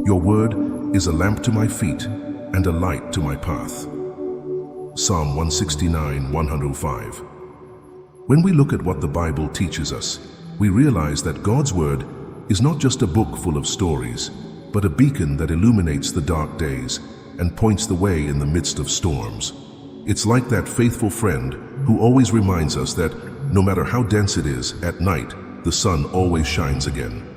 Your word is a lamp to my feet and a light to my path. Psalm 169, 105. When we look at what the Bible teaches us, we realize that God's word is not just a book full of stories, but a beacon that illuminates the dark days and points the way in the midst of storms. It's like that faithful friend who always reminds us that no matter how dense it is, at night, the sun always shines again.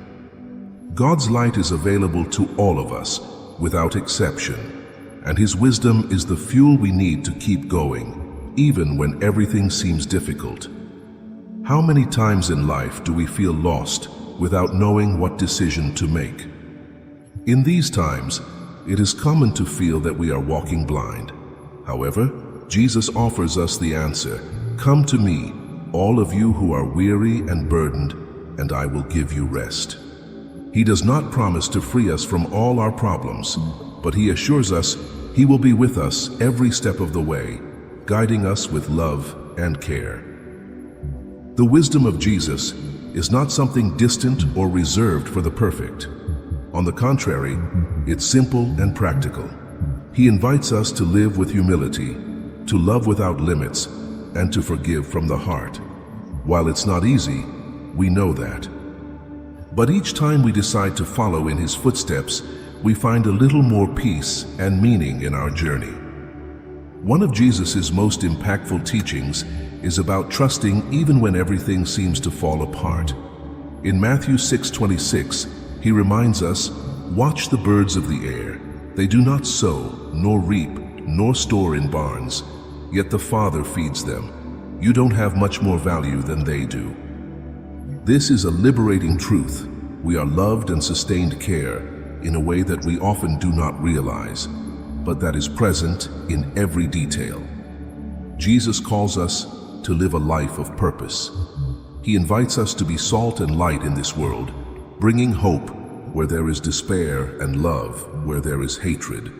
God's light is available to all of us, without exception, and His wisdom is the fuel we need to keep going, even when everything seems difficult. How many times in life do we feel lost without knowing what decision to make? In these times, it is common to feel that we are walking blind. However, Jesus offers us the answer, "Come to me, all of you who are weary and burdened, and I will give you rest." He does not promise to free us from all our problems, but He assures us He will be with us every step of the way, guiding us with love and care. The wisdom of Jesus is not something distant or reserved for the perfect. On the contrary, it's simple and practical. He invites us to live with humility, to love without limits, and to forgive from the heart. While it's not easy, we know that. But each time we decide to follow in His footsteps, we find a little more peace and meaning in our journey. One of Jesus' most impactful teachings is about trusting even when everything seems to fall apart. In Matthew 6:26, He reminds us, "Watch the birds of the air. They do not sow, nor reap, nor store in barns, yet the Father feeds them. You don't have much more value than they do." This is a liberating truth. We are loved and sustained care in a way that we often do not realize, but that is present in every detail. Jesus calls us to live a life of purpose. He invites us to be salt and light in this world, bringing hope where there is despair and love where there is hatred.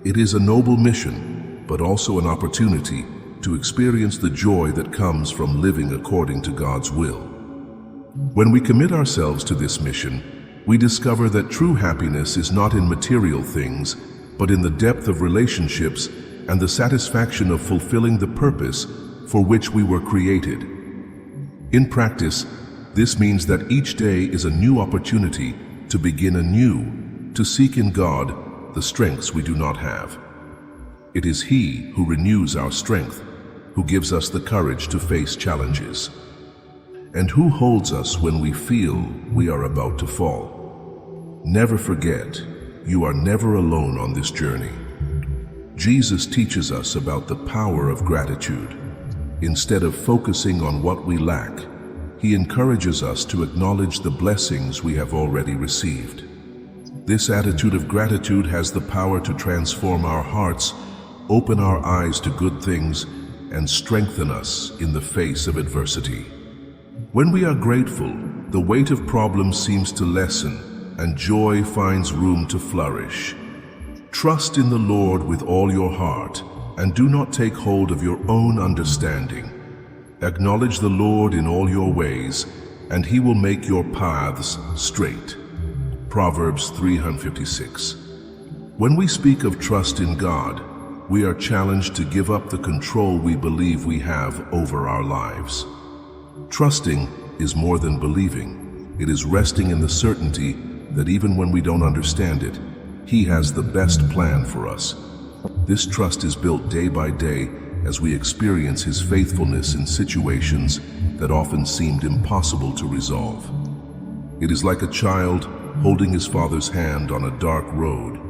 It is a noble mission, but also an opportunity to experience the joy that comes from living according to God's will. When we commit ourselves to this mission, we discover that true happiness is not in material things, but in the depth of relationships and the satisfaction of fulfilling the purpose for which we were created. In practice, this means that each day is a new opportunity to begin anew, to seek in God the strengths we do not have. It is He who renews our strength, who gives us the courage to face challenges, and who holds us when we feel we are about to fall. Never forget, you are never alone on this journey. Jesus teaches us about the power of gratitude. Instead of focusing on what we lack, He encourages us to acknowledge the blessings we have already received. This attitude of gratitude has the power to transform our hearts, open our eyes to good things, and strengthen us in the face of adversity. When we are grateful, the weight of problems seems to lessen, and joy finds room to flourish. Trust in the Lord with all your heart, and do not take hold of your own understanding. Acknowledge the Lord in all your ways, and He will make your paths straight. Proverbs 3:56. When we speak of trust in God, we are challenged to give up the control we believe we have over our lives. Trusting is more than believing. It is resting in the certainty that even when we don't understand it, He has the best plan for us. This trust is built day by day as we experience His faithfulness in situations that often seemed impossible to resolve. It is like a child holding his father's hand on a dark road,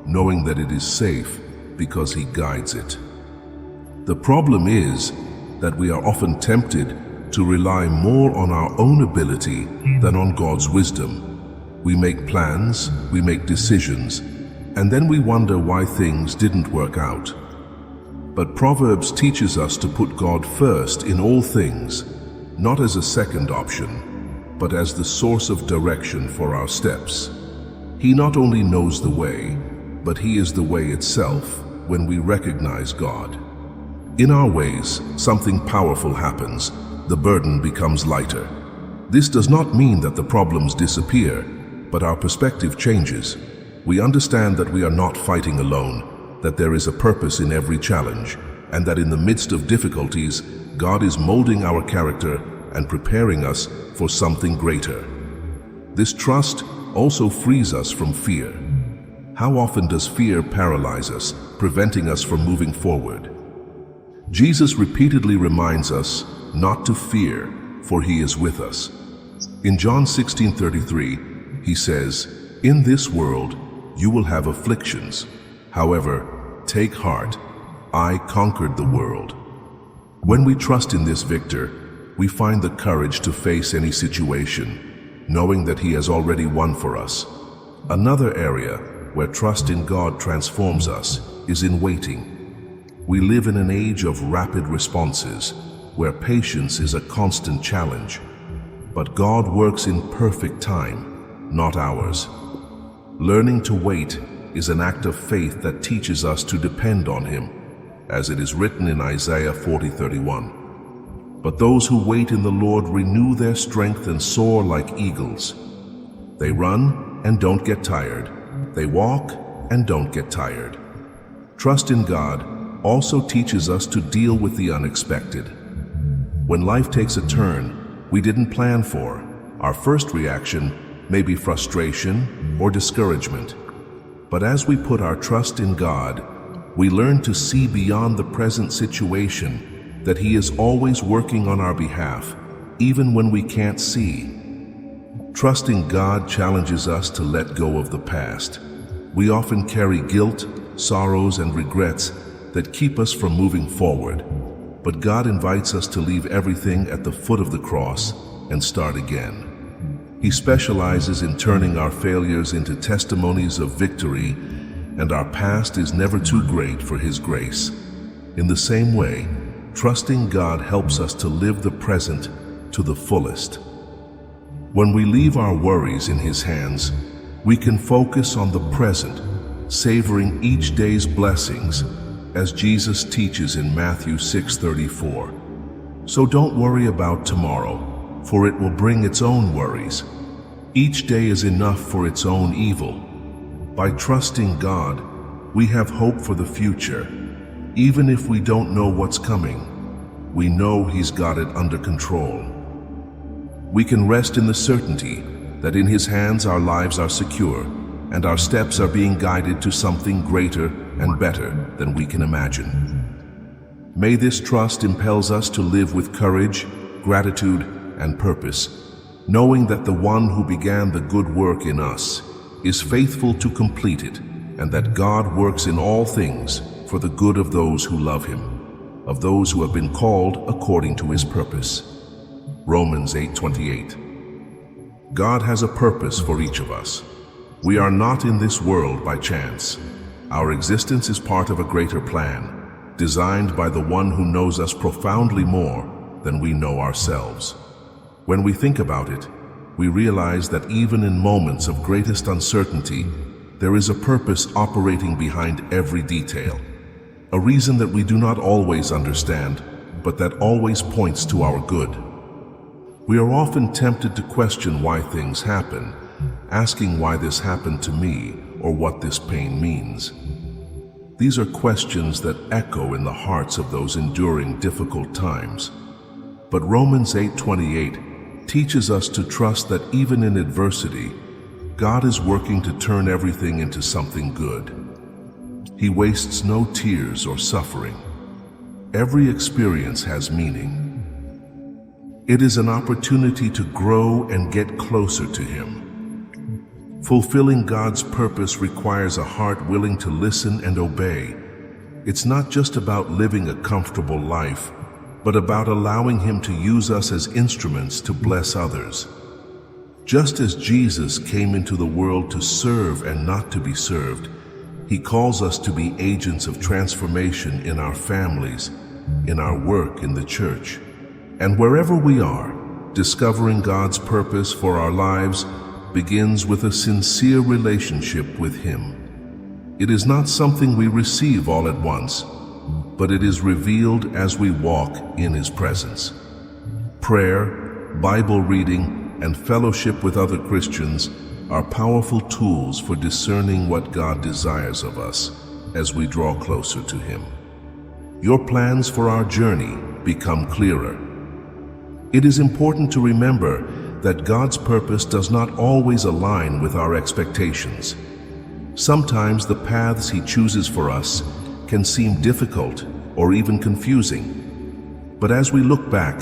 knowing that it is safe because He guides it. The problem is that we are often tempted to rely more on our own ability than on God's wisdom. We make plans, we make decisions, and then we wonder why things didn't work out. But Proverbs teaches us to put God first in all things, not as a second option, but as the source of direction for our steps. He not only knows the way, but He is the way itself when we recognize God. In our ways, something powerful happens. The burden becomes lighter. This does not mean that the problems disappear, but our perspective changes. we understand that we are not fighting alone, that there is a purpose in every challenge, and that in the midst of difficulties, God is molding our character and preparing us for something greater. This trust also frees us from fear. How often does fear paralyze us, preventing us from moving forward? Jesus repeatedly reminds us not to fear, for he is with us. In John 16:33, he says, "In this world you will have afflictions. However, take heart, I conquered the world." When we trust in this victor, we find the courage to face any situation, knowing that he has already won for us. Another area where trust in God transforms us is in waiting. We live in an age of rapid responses, where patience is a constant challenge. But God works in perfect time, not ours. Learning to wait is an act of faith that teaches us to depend on him, as it is written in Isaiah 40:31. "But those who wait in the Lord renew their strength and soar like eagles. They run and don't get tired. They walk and don't get tired." Trust in God also teaches us to deal with the unexpected. When life takes a turn we didn't plan for, our first reaction may be frustration or discouragement. But as we put our trust in God, we learn to see beyond the present situation, that he is always working on our behalf, even when we can't see. Trusting God challenges us to let go of the past. We often carry guilt, sorrows, and regrets that keep us from moving forward. But God invites us to leave everything at the foot of the cross and start again. He specializes in turning our failures into testimonies of victory, and our past is never too great for his grace. In the same way, trusting God helps us to live the present to the fullest. When we leave our worries in his hands, we can focus on the present, savoring each day's blessings, as Jesus teaches in Matthew 6:34. "So don't worry about tomorrow, for it will bring its own worries. Each day is enough for its own evil." By trusting God, we have hope for the future. Even if we don't know what's coming, we know he's got it under control. We can rest in the certainty that in his hands our lives are secure, and our steps are being guided to something greater and better than we can imagine. May this trust impels us to live with courage, gratitude, and purpose, knowing that the one who began the good work in us is faithful to complete it, and that God works in all things for the good of those who love him, of those who have been called according to his purpose. Romans 8:28. God has a purpose for each of us. We are not in this world by chance. Our existence is part of a greater plan, designed by the one who knows us profoundly more than we know ourselves. When we think about it, we realize that even in moments of greatest uncertainty, there is a purpose operating behind every detail. A reason that we do not always understand, but that always points to our good. We are often tempted to question why things happen, asking why this happened to me or what this pain means. These are questions that echo in the hearts of those enduring difficult times. But Romans 8:28 teaches us to trust that even in adversity, God is working to turn everything into something good. He wastes no tears or suffering. Every experience has meaning. It is an opportunity to grow and get closer to him. Fulfilling God's purpose requires a heart willing to listen and obey. It's not just about living a comfortable life, but about allowing him to use us as instruments to bless others. Just as Jesus came into the world to serve and not to be served, he calls us to be agents of transformation in our families, in our work, in the church. And wherever we are, discovering God's purpose for our lives begins with a sincere relationship with him. It is not something we receive all at once, but it is revealed as we walk in his presence. Prayer, Bible reading, and fellowship with other Christians are powerful tools for discerning what God desires of us as we draw closer to Him. Your plans for our journey become clearer. It is important to remember that God's purpose does not always align with our expectations. Sometimes the paths He chooses for us can seem difficult or even confusing. But as we look back,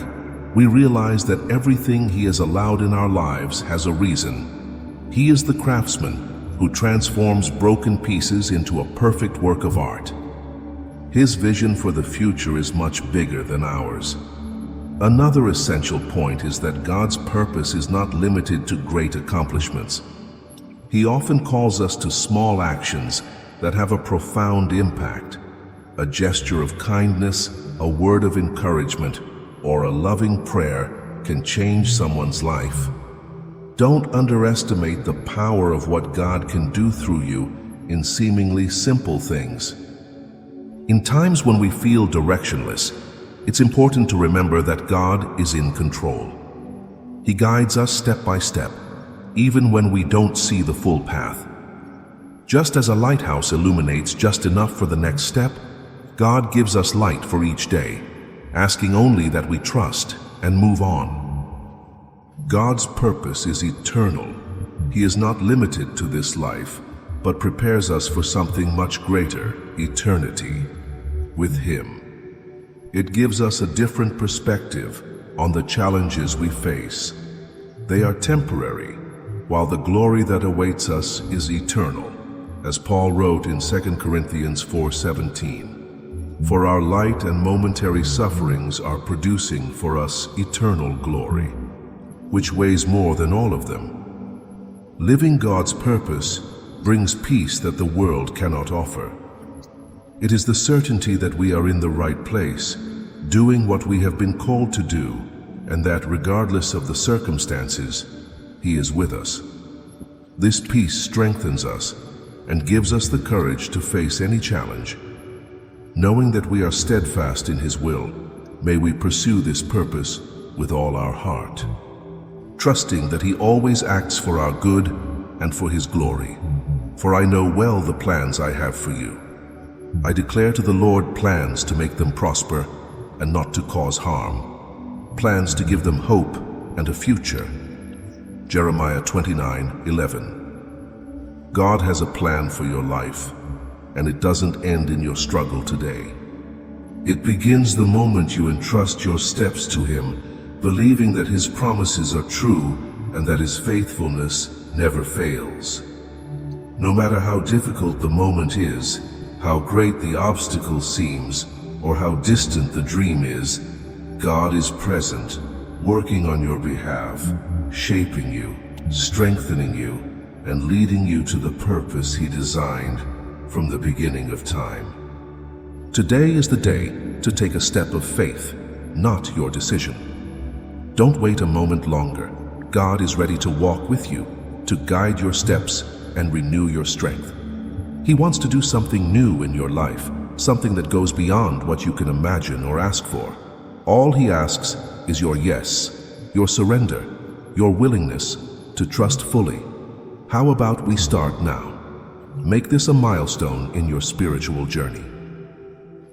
we realize that everything He has allowed in our lives has a reason. He is the craftsman who transforms broken pieces into a perfect work of art. His vision for the future is much bigger than ours. Another essential point is that God's purpose is not limited to great accomplishments. He often calls us to small actions that have a profound impact. A gesture of kindness, a word of encouragement, or a loving prayer can change someone's life. Don't underestimate the power of what God can do through you in seemingly simple things. In times when we feel directionless, it's important to remember that God is in control. He guides us step by step, even when we don't see the full path. Just as a lighthouse illuminates just enough for the next step, God gives us light for each day, asking only that we trust and move on. God's purpose is eternal. He is not limited to this life, but prepares us for something much greater, eternity, with Him. It gives us a different perspective on the challenges we face. They are temporary, while the glory that awaits us is eternal, as Paul wrote in 2 Corinthians 4:17. For our light and momentary sufferings are producing for us eternal glory, which weighs more than all of them. Living God's purpose brings peace that the world cannot offer. It is the certainty that we are in the right place, doing what we have been called to do, and that regardless of the circumstances, He is with us. This peace strengthens us and gives us the courage to face any challenge. Knowing that we are steadfast in His will, may we pursue this purpose with all our heart, trusting that He always acts for our good and for His glory. For I know well the plans I have for you. I declare to the Lord plans to make them prosper and not to cause harm, plans to give them hope and a future. Jeremiah 29:11. God has a plan for your life, and it doesn't end in your struggle today. It begins the moment you entrust your steps to Him, believing that His promises are true and that His faithfulness never fails. No matter how difficult the moment is, how great the obstacle seems, or how distant the dream is, God is present, working on your behalf, shaping you, strengthening you, and leading you to the purpose He designed from the beginning of time. Today is the day to take a step of faith, not your decision. Don't wait a moment longer. God is ready to walk with you, to guide your steps and renew your strength. He wants to do something new in your life, something that goes beyond what you can imagine or ask for. All He asks is your yes, your surrender, your willingness to trust fully. How about we start now? Make this a milestone in your spiritual journey.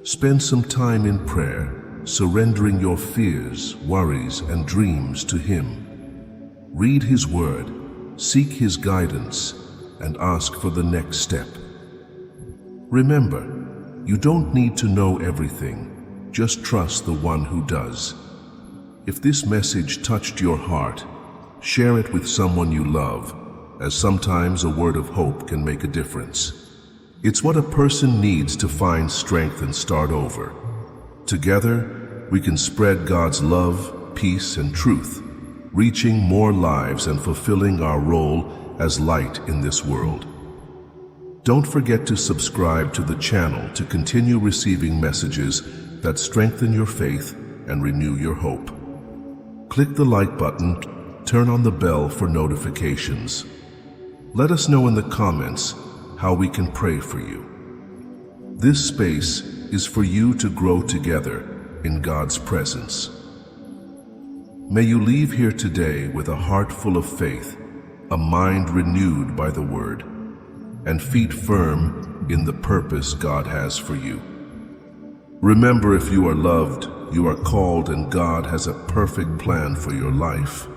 Spend some time in prayer, surrendering your fears, worries, and dreams to Him. Read His Word, seek His guidance, and ask for the next step. Remember, you don't need to know everything. Just trust the One who does. If this message touched your heart, share it with someone you love, as sometimes a word of hope can make a difference. It's what a person needs to find strength and start over. Together, we can spread God's love, peace, and truth, reaching more lives and fulfilling our role as light in this world. Don't forget to subscribe to the channel to continue receiving messages that strengthen your faith and renew your hope. Click the like button, turn on the bell for notifications. Let us know in the comments how we can pray for you. This space is for you to grow together in God's presence. May you leave here today with a heart full of faith a mind renewed by the Word, and feet firm in the purpose God has for you. Remember, if you are loved, you are called, and God has a perfect plan for your life.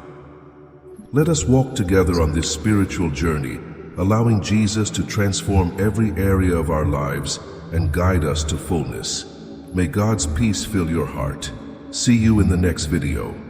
Let us walk together on this spiritual journey, allowing Jesus to transform every area of our lives and guide us to fullness. May God's peace fill your heart. See you in the next video.